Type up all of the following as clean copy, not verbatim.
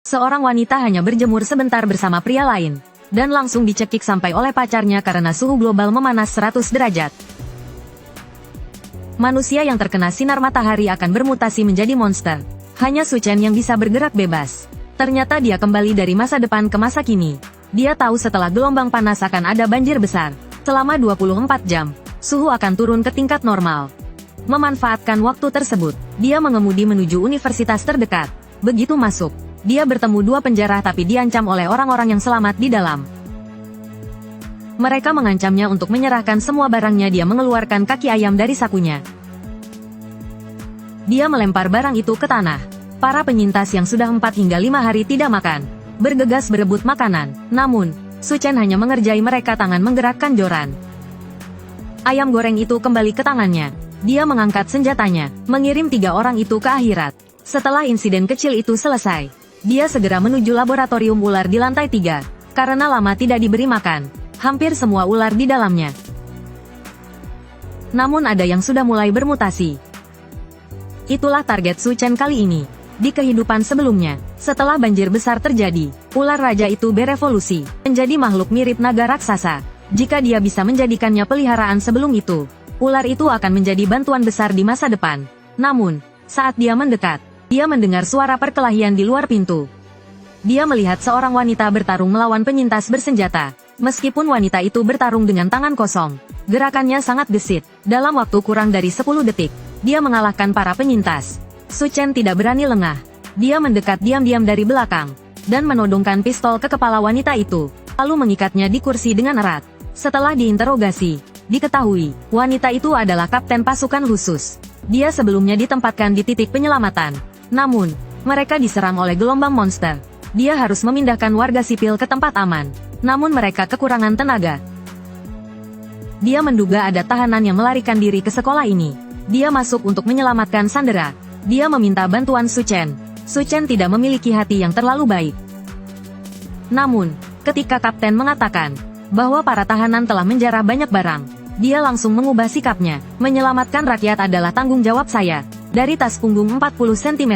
Seorang wanita hanya berjemur sebentar bersama pria lain, dan langsung dicekik sampai oleh pacarnya karena suhu global memanas 100 derajat. Manusia yang terkena sinar matahari akan bermutasi menjadi monster. Hanya Su Chen yang bisa bergerak bebas. Ternyata dia kembali dari masa depan ke masa kini. Dia tahu setelah gelombang panas akan ada banjir besar. Selama 24 jam, suhu akan turun ke tingkat normal. Memanfaatkan waktu tersebut, dia mengemudi menuju universitas terdekat. Begitu masuk, dia bertemu dua penjara tapi diancam oleh orang-orang yang selamat di dalam. Mereka mengancamnya untuk menyerahkan semua barangnya. Dia mengeluarkan kaki ayam dari sakunya. Dia melempar barang itu ke tanah. Para penyintas yang sudah 4 hingga 5 hari tidak makan, bergegas berebut makanan. Namun, Su Chen hanya mengerjai mereka tangan menggerakkan joran. Ayam goreng itu kembali ke tangannya. Dia mengangkat senjatanya, mengirim 3 orang itu ke akhirat. Setelah insiden kecil itu selesai, dia segera menuju laboratorium ular di lantai 3. Karena lama tidak diberi makan, hampir semua ular di dalamnya. Namun ada yang sudah mulai bermutasi. Itulah target Su Chen kali ini. Di kehidupan sebelumnya, setelah banjir besar terjadi, ular raja itu berevolusi, menjadi makhluk mirip naga raksasa. Jika dia bisa menjadikannya peliharaan sebelum itu, ular itu akan menjadi bantuan besar di masa depan. Namun, saat dia mendekat, dia mendengar suara perkelahian di luar pintu. Dia melihat seorang wanita bertarung melawan penyintas bersenjata. Meskipun wanita itu bertarung dengan tangan kosong, gerakannya sangat gesit. Dalam waktu kurang dari 10 detik, dia mengalahkan para penyintas. Su Chen tidak berani lengah. Dia mendekat diam-diam dari belakang, dan menodongkan pistol ke kepala wanita itu, lalu mengikatnya di kursi dengan erat. Setelah diinterogasi, diketahui, wanita itu adalah kapten pasukan khusus. Dia sebelumnya ditempatkan di titik penyelamatan. Namun, mereka diserang oleh gelombang monster. Dia harus memindahkan warga sipil ke tempat aman. Namun mereka kekurangan tenaga. Dia menduga ada tahanan yang melarikan diri ke sekolah ini. Dia masuk untuk menyelamatkan sandera. Dia meminta bantuan Su Chen. Su Chen tidak memiliki hati yang terlalu baik. Namun, ketika kapten mengatakan bahwa para tahanan telah menjarah banyak barang, dia langsung mengubah sikapnya. Menyelamatkan rakyat adalah tanggung jawab saya. Dari tas punggung 40 cm,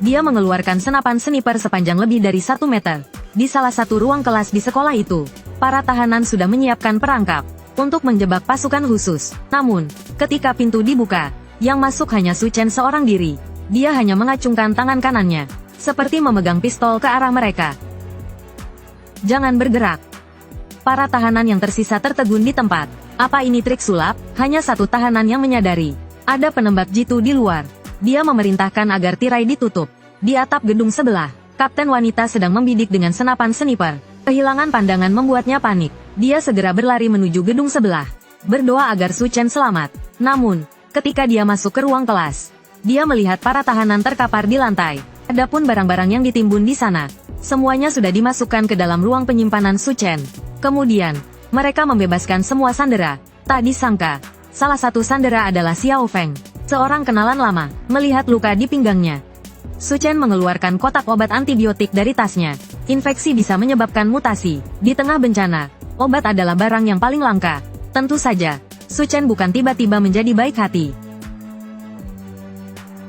dia mengeluarkan senapan sniper sepanjang lebih dari 1 meter. Di salah satu ruang kelas di sekolah itu, para tahanan sudah menyiapkan perangkap untuk menjebak pasukan khusus. Namun, ketika pintu dibuka, yang masuk hanya Su Chen seorang diri. Dia hanya mengacungkan tangan kanannya, seperti memegang pistol ke arah mereka. Jangan bergerak. Para tahanan yang tersisa tertegun di tempat. Apa ini trik sulap? Hanya satu tahanan yang menyadari. Ada penembak jitu di luar. Dia memerintahkan agar tirai ditutup. Di atap gedung sebelah, kapten wanita sedang membidik dengan senapan sniper. Kehilangan pandangan membuatnya panik. Dia segera berlari menuju gedung sebelah, berdoa agar Su Chen selamat. Namun, ketika dia masuk ke ruang kelas, dia melihat para tahanan terkapar di lantai. Adapun barang-barang yang ditimbun di sana, semuanya sudah dimasukkan ke dalam ruang penyimpanan Su Chen. Kemudian, mereka membebaskan semua sandera. Tak disangka, salah satu sandera adalah Xiao Feng, seorang kenalan lama. Melihat luka di pinggangnya, Su Chen mengeluarkan kotak obat antibiotik dari tasnya. Infeksi bisa menyebabkan mutasi. Di tengah bencana, obat adalah barang yang paling langka. Tentu saja, Su Chen bukan tiba-tiba menjadi baik hati.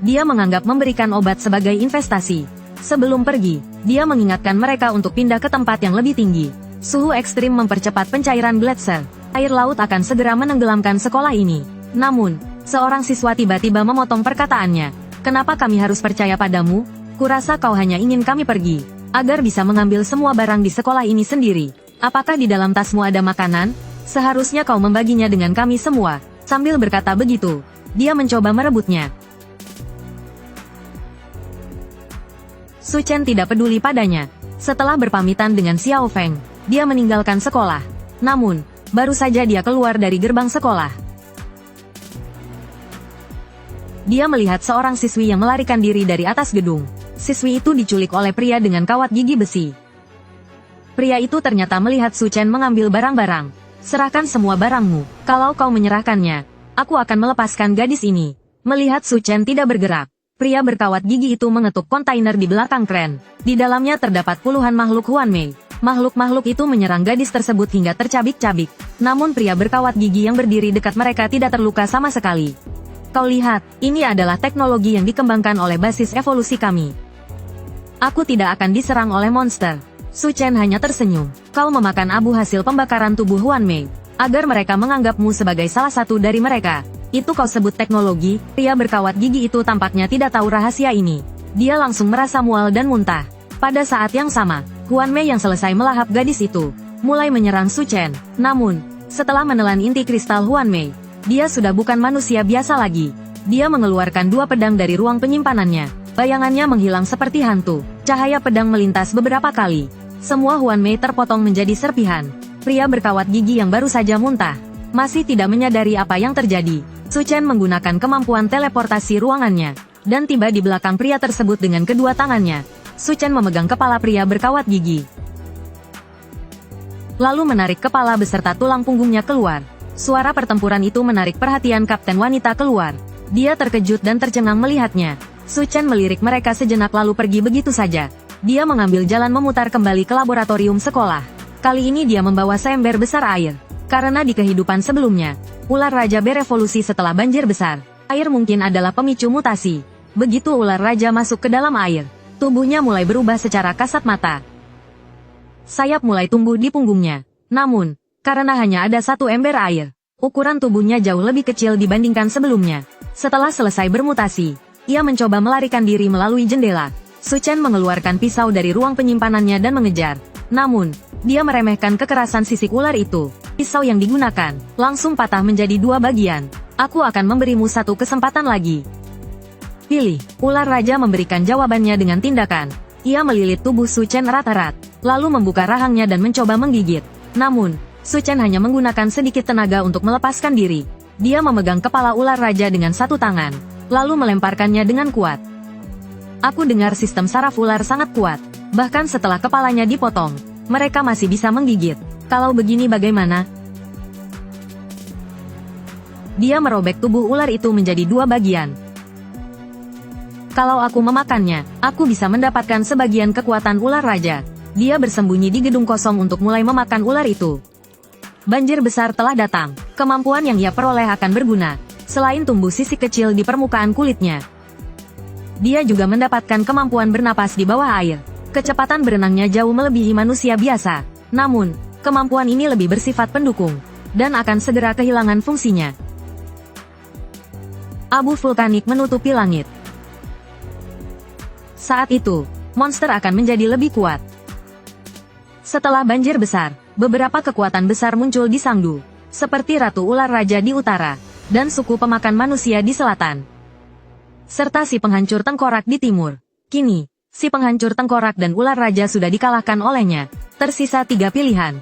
Dia menganggap memberikan obat sebagai investasi. Sebelum pergi, dia mengingatkan mereka untuk pindah ke tempat yang lebih tinggi. Suhu ekstrim mempercepat pencairan blood cell. Air laut akan segera menenggelamkan sekolah ini. Namun, seorang siswa tiba-tiba memotong perkataannya. Kenapa kami harus percaya padamu? Kurasa kau hanya ingin kami pergi, agar bisa mengambil semua barang di sekolah ini sendiri. Apakah di dalam tasmu ada makanan? Seharusnya kau membaginya dengan kami semua. Sambil berkata begitu, dia mencoba merebutnya. Su Chen tidak peduli padanya. Setelah berpamitan dengan Xiao Feng, dia meninggalkan sekolah. Namun, baru saja dia keluar dari gerbang sekolah, dia melihat seorang siswi yang melarikan diri dari atas gedung. Siswi itu diculik oleh pria dengan kawat gigi besi. Pria itu ternyata melihat Su Chen mengambil barang-barang. Serahkan semua barangmu. Kalau kau menyerahkannya, aku akan melepaskan gadis ini. Melihat Su Chen tidak bergerak, pria berkawat gigi itu mengetuk kontainer di belakang kren. Di dalamnya terdapat puluhan makhluk Huanmei. Makhluk-makhluk itu menyerang gadis tersebut hingga tercabik-cabik. Namun pria berkawat gigi yang berdiri dekat mereka tidak terluka sama sekali. Kau lihat, ini adalah teknologi yang dikembangkan oleh basis evolusi kami. Aku tidak akan diserang oleh monster. Su Chen hanya tersenyum. Kau memakan abu hasil pembakaran tubuh Huan Mei. Agar mereka menganggapmu sebagai salah satu dari mereka. Itu kau sebut teknologi? Pria berkawat gigi itu tampaknya tidak tahu rahasia ini. Dia langsung merasa mual dan muntah. Pada saat yang sama, Huan Mei yang selesai melahap gadis itu, mulai menyerang Su Chen. Namun, setelah menelan inti kristal Huan Mei, dia sudah bukan manusia biasa lagi. Dia mengeluarkan dua pedang dari ruang penyimpanannya. Bayangannya menghilang seperti hantu. Cahaya pedang melintas beberapa kali. Semua Huan Mei terpotong menjadi serpihan. Pria berkawat gigi yang baru saja muntah, masih tidak menyadari apa yang terjadi. Su Chen menggunakan kemampuan teleportasi ruangannya, dan tiba di belakang pria tersebut dengan kedua tangannya. Su Chen memegang kepala pria berkawat gigi, lalu menarik kepala beserta tulang punggungnya keluar. Suara pertempuran itu menarik perhatian kapten wanita keluar. Dia terkejut dan tercengang melihatnya. Su Chen melirik mereka sejenak lalu pergi begitu saja. Dia mengambil jalan memutar kembali ke laboratorium sekolah. Kali ini dia membawa seember besar air. Karena di kehidupan sebelumnya, ular raja berevolusi setelah banjir besar. Air mungkin adalah pemicu mutasi. Begitu ular raja masuk ke dalam air, tubuhnya mulai berubah secara kasat mata. Sayap mulai tumbuh di punggungnya. Namun, karena hanya ada satu ember air, ukuran tubuhnya jauh lebih kecil dibandingkan sebelumnya. Setelah selesai bermutasi, ia mencoba melarikan diri melalui jendela. Su Chen mengeluarkan pisau dari ruang penyimpanannya dan mengejar. Namun, dia meremehkan kekerasan sisik ular itu. Pisau yang digunakan langsung patah menjadi dua bagian. Aku akan memberimu satu kesempatan lagi. Pilih. Ular raja memberikan jawabannya dengan tindakan. Ia melilit tubuh Su Chen erat-erat, lalu membuka rahangnya dan mencoba menggigit. Namun, Su Chen hanya menggunakan sedikit tenaga untuk melepaskan diri. Dia memegang kepala ular raja dengan satu tangan, lalu melemparkannya dengan kuat. Aku dengar sistem saraf ular sangat kuat. Bahkan setelah kepalanya dipotong, mereka masih bisa menggigit. Kalau begini bagaimana? Dia merobek tubuh ular itu menjadi dua bagian. Kalau aku memakannya, aku bisa mendapatkan sebagian kekuatan ular raja. Dia bersembunyi di gedung kosong untuk mulai memakan ular itu. Banjir besar telah datang. Kemampuan yang ia peroleh akan berguna. Selain tumbuh sisik kecil di permukaan kulitnya, dia juga mendapatkan kemampuan bernapas di bawah air. Kecepatan berenangnya jauh melebihi manusia biasa. Namun, kemampuan ini lebih bersifat pendukung, dan akan segera kehilangan fungsinya. Abu vulkanik menutupi langit. Saat itu, monster akan menjadi lebih kuat. Setelah banjir besar, beberapa kekuatan besar muncul di Sangdu, seperti Ratu Ular Raja di utara, dan suku pemakan manusia di selatan, serta si penghancur tengkorak di timur. Kini, si penghancur tengkorak dan ular raja sudah dikalahkan olehnya. Tersisa 3 pilihan.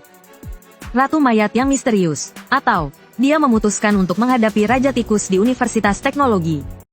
Ratu mayat yang misterius, atau dia memutuskan untuk menghadapi Raja Tikus di Universitas Teknologi.